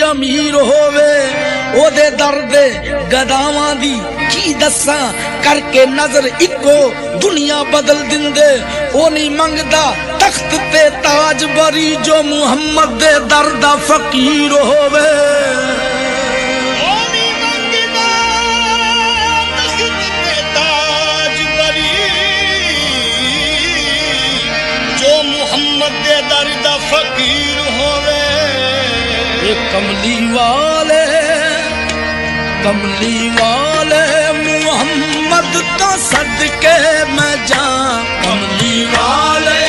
अमीर होवे ओदे दर्दे गदावां दी की दस्सां करके नजर इको दुनिया बदल दिंदे। ओ नहीं मंगदा तख्त ते ताज बरी जो मुहम्मद दे दर्दा फकीर होवे। दर्दा फकीर होवे कमली वाले मुहम्मद तो सदके मैं जा कमली वाले